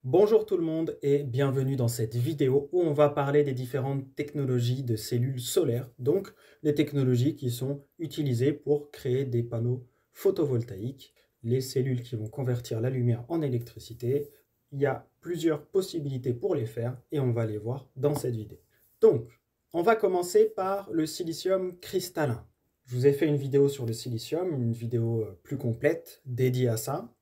Bonjour tout le monde et bienvenue dans cette vidéo où on va parler des différentes technologies de cellules solaires, donc les technologies qui sont utilisées pour créer des panneaux photovoltaïques, les cellules qui vont convertir la lumière en électricité. Il y a plusieurs possibilités pour les faire et on va les voir dans cette vidéo. Donc, on va commencer par le silicium cristallin. Je vous ai fait une vidéo sur le silicium, une vidéo plus complète dédiée à ça.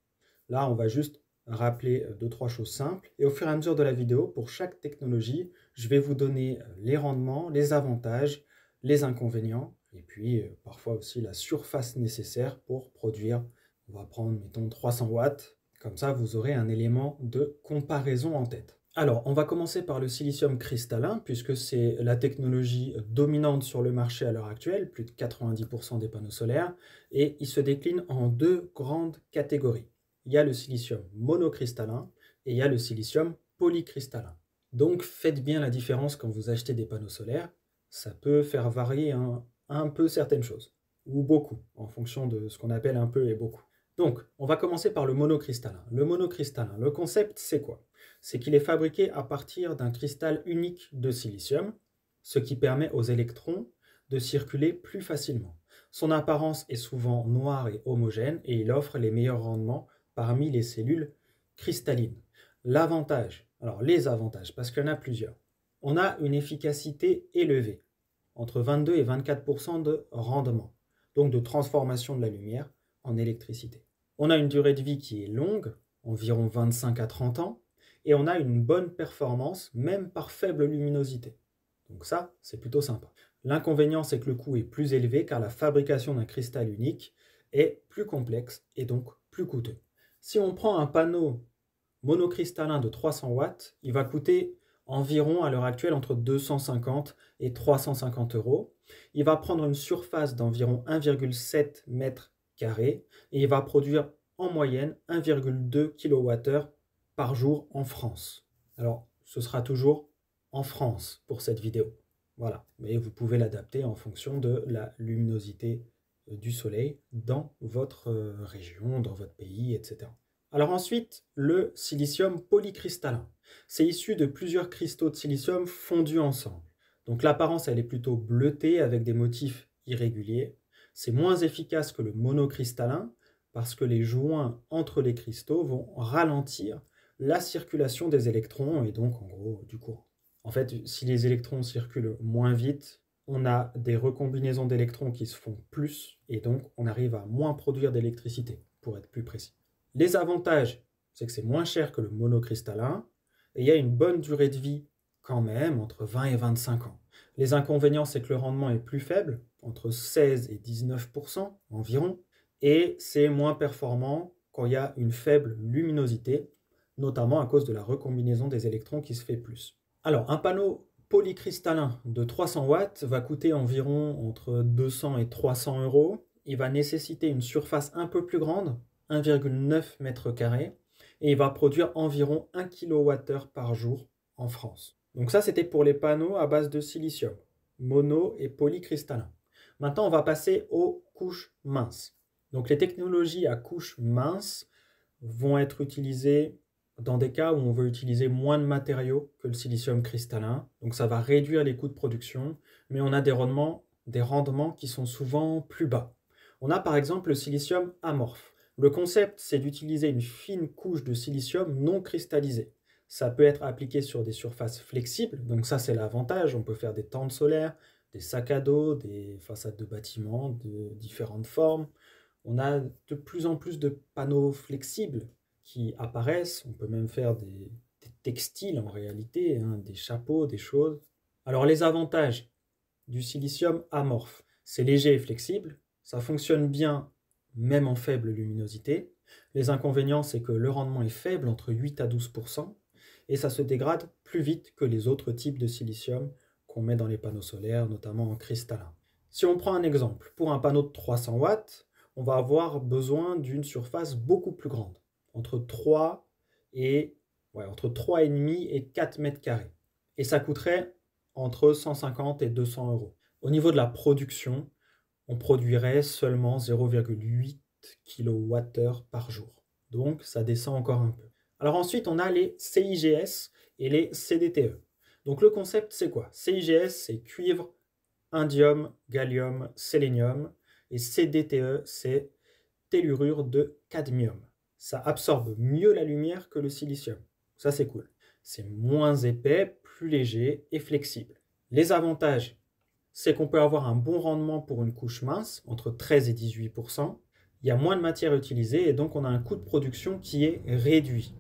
Là, on va juste rappeler deux, trois choses simples. Et au fur et à mesure de la vidéo, pour chaque technologie, je vais vous donner les rendements, les avantages, les inconvénients, et puis parfois aussi la surface nécessaire pour produire. On va prendre, mettons, 300 watts. Comme ça, vous aurez un élément de comparaison en tête. Alors, on va commencer par le silicium cristallin, puisque c'est la technologie dominante sur le marché à l'heure actuelle, plus de 90% des panneaux solaires, et il se décline en deux grandes catégories. Il y a le silicium monocristallin et il y a le silicium polycristallin. Donc faites bien la différence quand vous achetez des panneaux solaires. Ça peut faire varier un peu certaines choses, ou beaucoup, en fonction de ce qu'on appelle un peu et beaucoup. Donc, on va commencer par le monocristallin. Le monocristallin, le concept, c'est quoi? C'est qu'il est fabriqué à partir d'un cristal unique de silicium, ce qui permet aux électrons de circuler plus facilement. Son apparence est souvent noire et homogène et il offre les meilleurs rendements parmi les cellules cristallines. L'avantage, alors les avantages, parce qu'il y en a plusieurs. On a une efficacité élevée, entre 22 et 24% de rendement, donc de transformation de la lumière en électricité. On a une durée de vie qui est longue, environ 25 à 30 ans, et on a une bonne performance, même par faible luminosité. Donc ça, c'est plutôt sympa. L'inconvénient, c'est que le coût est plus élevé car la fabrication d'un cristal unique est plus complexe et donc plus coûteux. Si on prend un panneau monocristallin de 300 watts, il va coûter environ à l'heure actuelle entre 250 et 350 euros. Il va prendre une surface d'environ 1,7 mètres carrés et il va produire en moyenne 1,2 kWh par jour en France. Alors, ce sera toujours en France pour cette vidéo. Voilà, mais vous pouvez l'adapter en fonction de la luminosité du soleil dans votre région, dans votre pays, etc. Alors ensuite, le silicium polycristallin. C'est issu de plusieurs cristaux de silicium fondus ensemble. Donc l'apparence, elle est plutôt bleutée avec des motifs irréguliers. C'est moins efficace que le monocristallin parce que les joints entre les cristaux vont ralentir la circulation des électrons et donc en gros du courant. En fait, si les électrons circulent moins vite, on a des recombinaisons d'électrons qui se font plus, et donc on arrive à moins produire d'électricité, pour être plus précis. Les avantages, c'est que c'est moins cher que le monocristallin, et il y a une bonne durée de vie quand même, entre 20 et 25 ans. Les inconvénients, c'est que le rendement est plus faible, entre 16 et 19% environ, et c'est moins performant quand il y a une faible luminosité, notamment à cause de la recombinaison des électrons qui se fait plus. Alors, un panneau polycristallin de 300 watts va coûter environ entre 200 et 300 euros. Il va nécessiter une surface un peu plus grande, 1,9 m², et il va produire environ 1 kWh par jour en France. Donc ça, c'était pour les panneaux à base de silicium, mono et polycristallin. Maintenant, on va passer aux couches minces. Donc les technologies à couches minces vont être utilisées dans des cas où on veut utiliser moins de matériaux que le silicium cristallin. Donc ça va réduire les coûts de production, mais on a des rendements qui sont souvent plus bas. On a par exemple le silicium amorphe. Le concept, c'est d'utiliser une fine couche de silicium non cristallisée. Ça peut être appliqué sur des surfaces flexibles, donc ça c'est l'avantage. On peut faire des tentes solaires, des sacs à dos, des façades de bâtiments de différentes formes. On a de plus en plus de panneaux flexibles qui apparaissent. On peut même faire des textiles en réalité, hein, des chapeaux, des choses. Alors les avantages du silicium amorphe, c'est léger et flexible, ça fonctionne bien même en faible luminosité. Les inconvénients, c'est que le rendement est faible, entre 8 à 12%, et ça se dégrade plus vite que les autres types de silicium qu'on met dans les panneaux solaires, notamment en cristallin. Si on prend un exemple, pour un panneau de 300 watts, on va avoir besoin d'une surface beaucoup plus grande, entre 3 et entre 3,5 et 4 mètres carrés. Et ça coûterait entre 150 et 200 euros. Au niveau de la production, on produirait seulement 0,8 kWh par jour. Donc ça descend encore un peu. Alors ensuite, on a les CIGS et les CDTE. Donc le concept, c'est quoi? CIGS, c'est cuivre, indium, gallium, sélénium. Et CDTE, c'est tellurure de cadmium. Ça absorbe mieux la lumière que le silicium. Ça, c'est cool. C'est moins épais, plus léger et flexible. Les avantages, c'est qu'on peut avoir un bon rendement pour une couche mince, entre 13 et 18%. Il y a moins de matière utilisée et donc on a un coût de production qui est réduit.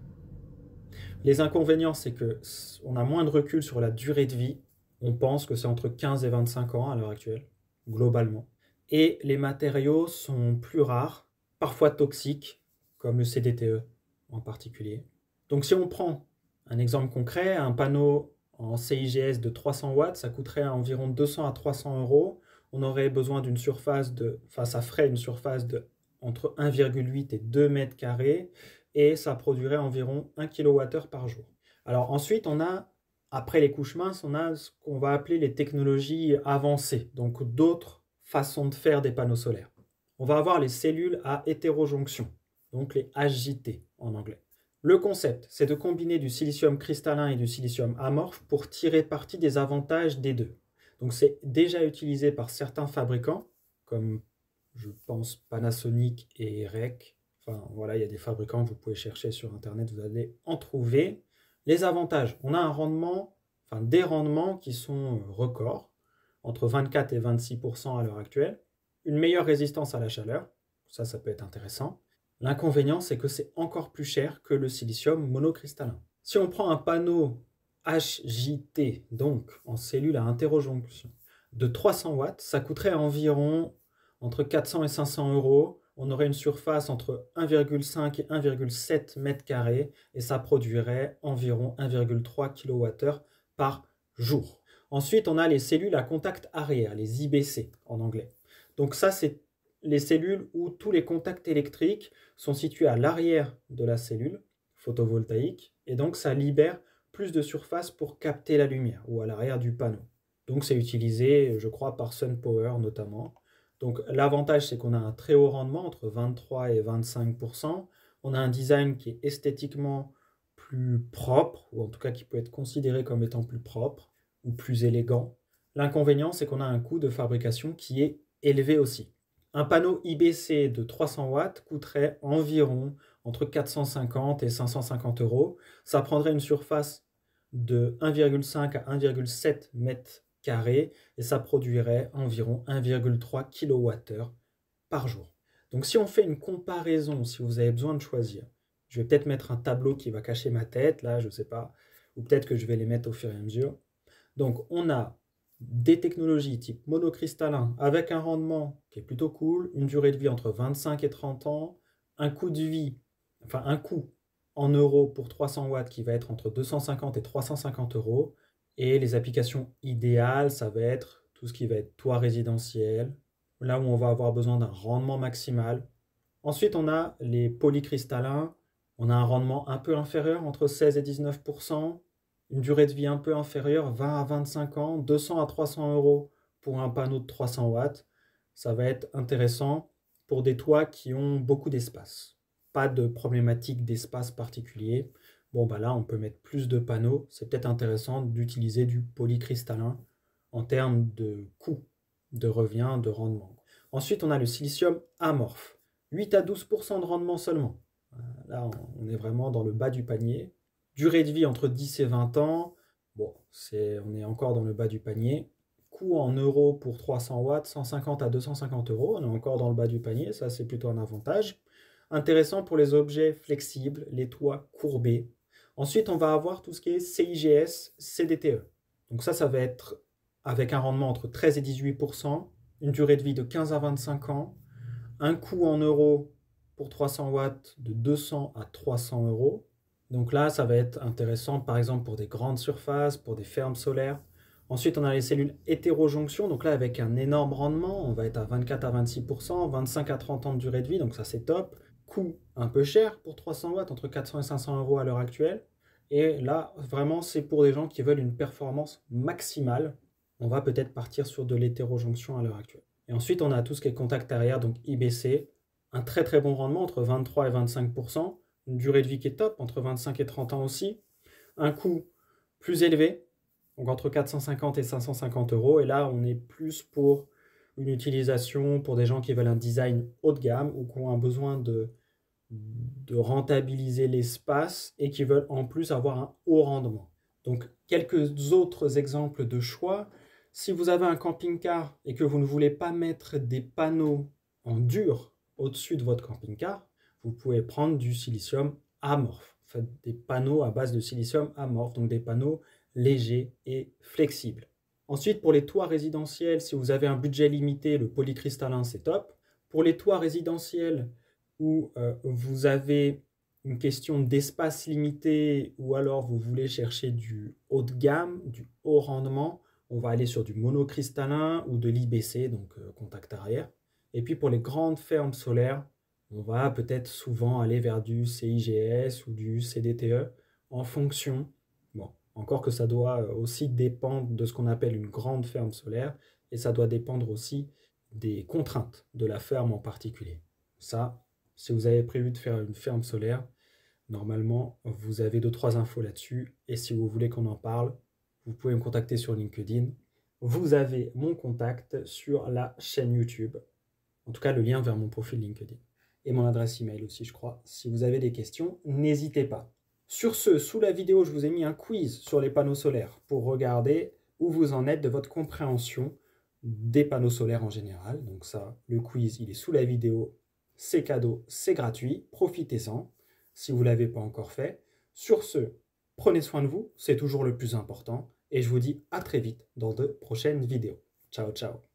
Les inconvénients, c'est qu'on a moins de recul sur la durée de vie. On pense que c'est entre 15 et 25 ans à l'heure actuelle, globalement. Et les matériaux sont plus rares, parfois toxiques, comme le CDTE en particulier. Donc si on prend un exemple concret, un panneau en CIGS de 300 watts, ça coûterait environ 200 à 300 euros. On aurait besoin d'une surface ça ferait une surface de entre 1,8 et 2 mètres carrés et ça produirait environ 1 kWh par jour. Alors ensuite, après les couches minces, on a ce qu'on va appeler les technologies avancées, donc d'autres façons de faire des panneaux solaires. On va avoir les cellules à hétérojonction, donc les HJT en anglais. Le concept, c'est de combiner du silicium cristallin et du silicium amorphe pour tirer parti des avantages des deux. Donc c'est déjà utilisé par certains fabricants, comme je pense Panasonic et REC. Enfin voilà, il y a des fabricants, vous pouvez chercher sur internet, vous allez en trouver. Les avantages, on a des rendements qui sont records, entre 24 et 26% à l'heure actuelle. Une meilleure résistance à la chaleur, ça peut être intéressant. L'inconvénient, c'est que c'est encore plus cher que le silicium monocristallin. Si on prend un panneau HJT, donc en cellule à hétérojonction, de 300 watts, ça coûterait environ entre 400 et 500 euros. On aurait une surface entre 1,5 et 1,7 mètres carrés et ça produirait environ 1,3 kWh par jour. Ensuite, on a les cellules à contact arrière, les IBC en anglais. Donc ça, c'est les cellules où tous les contacts électriques sont situés à l'arrière de la cellule photovoltaïque et donc ça libère plus de surface pour capter la lumière ou à l'arrière du panneau. Donc c'est utilisé, je crois, par SunPower notamment. Donc l'avantage, c'est qu'on a un très haut rendement, entre 23 et 25%. On a un design qui est esthétiquement plus propre, ou en tout cas qui peut être considéré comme étant plus propre ou plus élégant. L'inconvénient, c'est qu'on a un coût de fabrication qui est élevé aussi. Un panneau IBC de 300 watts coûterait environ entre 450 et 550 euros. Ça prendrait une surface de 1,5 à 1,7 mètres carrés et ça produirait environ 1,3 kWh par jour. Donc si on fait une comparaison, si vous avez besoin de choisir, je vais peut-être mettre un tableau qui va cacher ma tête, là je ne sais pas, ou peut-être que je vais les mettre au fur et à mesure. Donc on a des technologies type monocristallin avec un rendement qui est plutôt cool, une durée de vie entre 25 et 30 ans, un coût en euros pour 300 watts qui va être entre 250 et 350 euros. Et les applications idéales, ça va être tout ce qui va être toit résidentiel, là où on va avoir besoin d'un rendement maximal. Ensuite, on a les polycristallins. On a un rendement un peu inférieur, entre 16 et 19%. Une durée de vie un peu inférieure, 20 à 25 ans, 200 à 300 euros pour un panneau de 300 watts. Ça va être intéressant pour des toits qui ont beaucoup d'espace. Pas de problématique d'espace particulier. Bon, bah là, on peut mettre plus de panneaux. C'est peut-être intéressant d'utiliser du polycristallin en termes de coût, de revient, de rendement. Ensuite, on a le silicium amorphe. 8 à 12% de rendement seulement. Là, on est vraiment dans le bas du panier. Durée de vie entre 10 et 20 ans. Bon, on est encore dans le bas du panier. Coût en euros pour 300 watts, 150 à 250 euros. On est encore dans le bas du panier. Ça, c'est plutôt un avantage. Intéressant pour les objets flexibles, les toits courbés. Ensuite, on va avoir tout ce qui est CIGS, CDTE. Donc ça va être avec un rendement entre 13 et 18%, une durée de vie de 15 à 25 ans, un coût en euros pour 300 watts de 200 à 300 euros. Donc là, ça va être intéressant, par exemple, pour des grandes surfaces, pour des fermes solaires. Ensuite, on a les cellules hétérojonction. Donc là, avec un énorme rendement, on va être à 24 à 26%, 25 à 30 ans de durée de vie. Donc ça, c'est top. Coût un peu cher pour 300 watts, entre 400 et 500 euros à l'heure actuelle. Et là, vraiment, c'est pour des gens qui veulent une performance maximale. On va peut-être partir sur de l'hétérojonction à l'heure actuelle. Et ensuite, on a tout ce qui est contact arrière, donc IBC. Un très très bon rendement, entre 23 et 25%. une durée de vie qui est top, entre 25 et 30 ans aussi, un coût plus élevé, donc entre 450 et 550 euros, et là on est plus pour une utilisation pour des gens qui veulent un design haut de gamme ou qui ont un besoin de rentabiliser l'espace et qui veulent en plus avoir un haut rendement. Donc quelques autres exemples de choix. Si vous avez un camping-car et que vous ne voulez pas mettre des panneaux en dur au-dessus de votre camping-car, vous pouvez prendre du silicium amorphe. Faites des panneaux à base de silicium amorphe, donc des panneaux légers et flexibles. Ensuite, pour les toits résidentiels, si vous avez un budget limité, le polycristallin, c'est top. Pour les toits résidentiels où vous avez une question d'espace limité ou alors vous voulez chercher du haut de gamme, du haut rendement, on va aller sur du monocristallin ou de l'IBC, donc contact arrière. Et puis pour les grandes fermes solaires, on va peut-être souvent aller vers du CIGS ou du CDTE en fonction, bon, encore que ça doit aussi dépendre de ce qu'on appelle une grande ferme solaire et ça doit dépendre aussi des contraintes de la ferme en particulier. Ça, si vous avez prévu de faire une ferme solaire, normalement, vous avez 2-3 infos là-dessus. Et si vous voulez qu'on en parle, vous pouvez me contacter sur LinkedIn. Vous avez mon contact sur la chaîne YouTube. En tout cas, le lien vers mon profil LinkedIn. Et mon adresse email aussi, je crois. Si vous avez des questions, n'hésitez pas. Sur ce, sous la vidéo, je vous ai mis un quiz sur les panneaux solaires pour regarder où vous en êtes de votre compréhension des panneaux solaires en général. Donc ça, le quiz, il est sous la vidéo. C'est cadeau, c'est gratuit, profitez-en si vous ne l'avez pas encore fait. Sur ce, prenez soin de vous, c'est toujours le plus important, et je vous dis à très vite dans de prochaines vidéos. Ciao, ciao.